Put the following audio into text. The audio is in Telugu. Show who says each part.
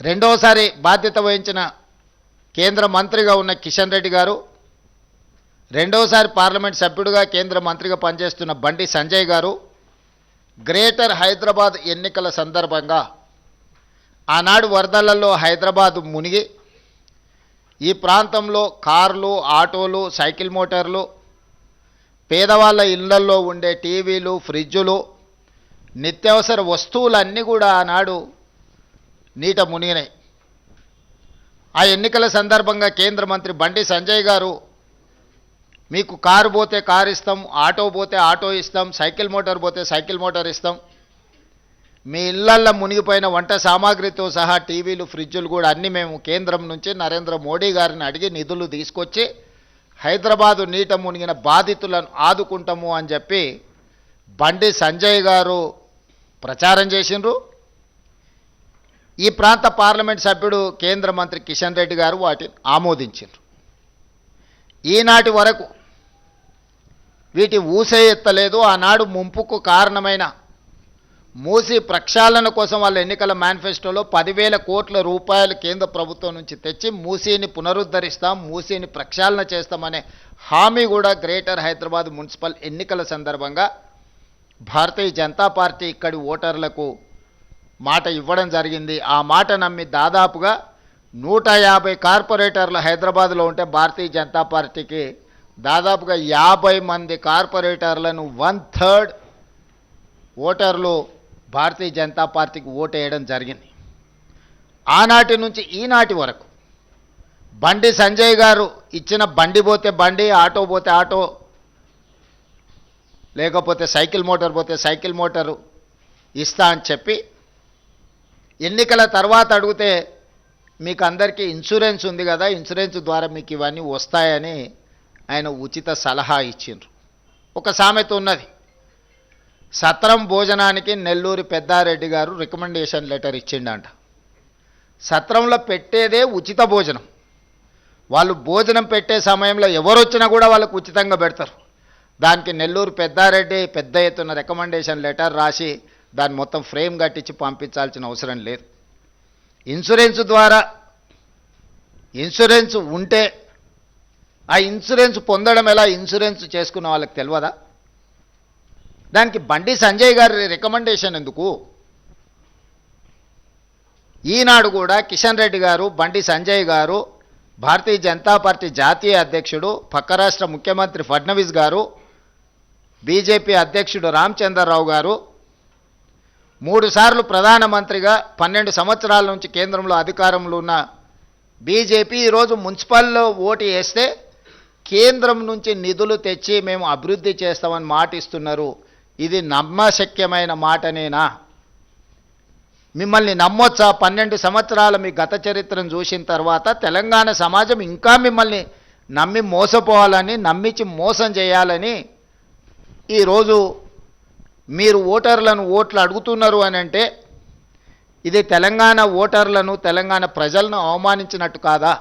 Speaker 1: రెండోసారి బాధ్యత వహించిన కేంద్ర మంత్రిగా ఉన్న కిషన్ రెడ్డి గారు, రెండోసారి పార్లమెంట్ సభ్యుడిగా కేంద్ర మంత్రిగా పనిచేస్తున్న బండి సంజయ్ గారు గ్రేటర్ హైదరాబాద్ ఎన్నికల సందర్భంగా ఆనాడు వరదలలో హైదరాబాద్ మునిగి ఈ ప్రాంతంలో కార్లు, ఆటోలు, సైకిల్ మోటార్లు, పేదవాళ్ళ ఇళ్లల్లో ఉండే టీవీలు, ఫ్రిడ్జులు, నిత్యావసర వస్తువులన్నీ కూడా ఆనాడు నీట మునిగినాయి. ఆ ఎన్నికల సందర్భంగా కేంద్ర మంత్రి బండి సంజయ్ గారు, మీకు కారు పోతే కారు ఇస్తాం, ఆటో పోతే ఆటో ఇస్తాం, సైకిల్ మోటార్ పోతే సైకిల్ మోటార్ ఇస్తాం, మీ ఇళ్లల్లో మునిగిపోయిన వంట సామాగ్రితో సహా టీవీలు, ఫ్రిడ్జులు కూడా అన్నీ మేము కేంద్రం నుంచి నరేంద్ర మోడీ గారిని అడిగి నిధులు తీసుకొచ్చి హైదరాబాదు నీట మునిగిన బాధితులను ఆదుకుంటాము అని చెప్పి బండి సంజయ్ గారు ప్రచారం చేసిండ్రు. ఈ ప్రాంత పార్లమెంట్ సభ్యుడు కేంద్ర మంత్రి కిషన్ రెడ్డి గారు వాటిని ఆమోదించారు. ఈనాటి వరకు వీటి ఊసే ఎత్తలేదు. ఆనాడు ముంపుకు కారణమైన మూసీ ప్రక్షాళన కోసం వాళ్ళ ఎన్నికల మేనిఫెస్టోలో 10,000 కోట్ల రూపాయలు కేంద్ర ప్రభుత్వం నుంచి తెచ్చి మూసీని పునరుద్ధరిస్తాం, మూసీని ప్రక్షాళన చేస్తామనే హామీ కూడా గ్రేటర్ హైదరాబాద్ మున్సిపల్ ఎన్నికల సందర్భంగా భారతీయ జనతా పార్టీ ఇక్కడి ఓటర్లకు మాట ఇవ్వడం జరిగింది. ఆ మాట నమ్మి దాదాపుగా 150 కార్పొరేటర్లు హైదరాబాద్లో ఉంటే భారతీయ జనతా పార్టీకి దాదాపుగా 50 మంది కార్పొరేటర్లను 1/3 ఓటర్లు భారతీయ జనతా పార్టీకి ఓటేయడం జరిగింది. ఆనాటి నుంచి ఈనాటి వరకు బండి సంజయ్ గారు ఇచ్చిన బండి పోతే బండి, ఆటో పోతే ఆటో, లేకపోతే సైకిల్ మోటార్ పోతే సైకిల్ మోటారు ఇస్తా అని చెప్పి ఎన్నికల తర్వాత అడిగితే మీకు అందరికీ ఇన్సూరెన్స్ ఉంది కదా, ఇన్సూరెన్స్ ద్వారా మీకు ఇవన్నీ వస్తాయని ఆయన ఉచిత సలహా ఇచ్చిండ్రు. ఒక సామెత ఉన్నది, సత్రం భోజనానికి నెల్లూరి పెద్దారెడ్డి గారు రికమెండేషన్ లెటర్ ఇచ్చిండంట. సత్రంలో పెట్టేదే ఉచిత భోజనం. వాళ్ళు భోజనం పెట్టే సమయంలో ఎవరు వచ్చినా కూడా వాళ్ళకు ఉచితంగా పెడతారు. దానికి నెల్లూరు పెద్దారెడ్డి పెద్ద ఎత్తున రికమెండేషన్ లెటర్ రాసి దాన్ని మొత్తం ఫ్రేమ్ కట్టించి పంపించాల్సిన అవసరం లేదు. ఇన్సూరెన్స్ ద్వారా ఇన్సూరెన్స్ ఉంటే ఆ ఇన్సూరెన్స్ పొందడం ఎలా, ఇన్సూరెన్స్ చేసుకున్న వాళ్ళకి తెలియదా? దానికి బండి సంజయ్ గారి రికమెండేషన్ ఎందుకు? ఈనాడు కూడా కిషన్ రెడ్డి గారు, బండి సంజయ్ గారు, భారతీయ జనతా పార్టీ జాతీయ అధ్యక్షుడు, పక్క రాష్ట్ర ముఖ్యమంత్రి ఫడ్నవీస్ గారు, బీజేపీ అధ్యక్షుడు రామచంద్రరావు గారు 3 సార్లు ప్రధానమంత్రిగా 12 సంవత్సరాల నుంచి కేంద్రంలో అధికారంలో ఉన్న బీజేపీ ఈరోజు మున్సిపల్లో ఓటు వేస్తే కేంద్రం నుంచి నిధులు తెచ్చి మేము అభివృద్ధి చేస్తామని మాట ఇస్తున్నారు. ఇది నమ్మశక్యమైన మాటనేనా? మిమ్మల్ని నమ్మొచ్చా? 12 సంవత్సరాల మీ గత చరిత్రను చూసిన తర్వాత తెలంగాణ సమాజం ఇంకా మిమ్మల్ని నమ్మి మోసపోవాలని, నమ్మించి మోసం చేయాలని ఈరోజు మీరు ఓటర్లను ఓట్లు అడుగుతున్నారు అని అంటే ఇది తెలంగాణ ఓటర్లను, తెలంగాణ ప్రజలను అవమానించినట్టు కాదా?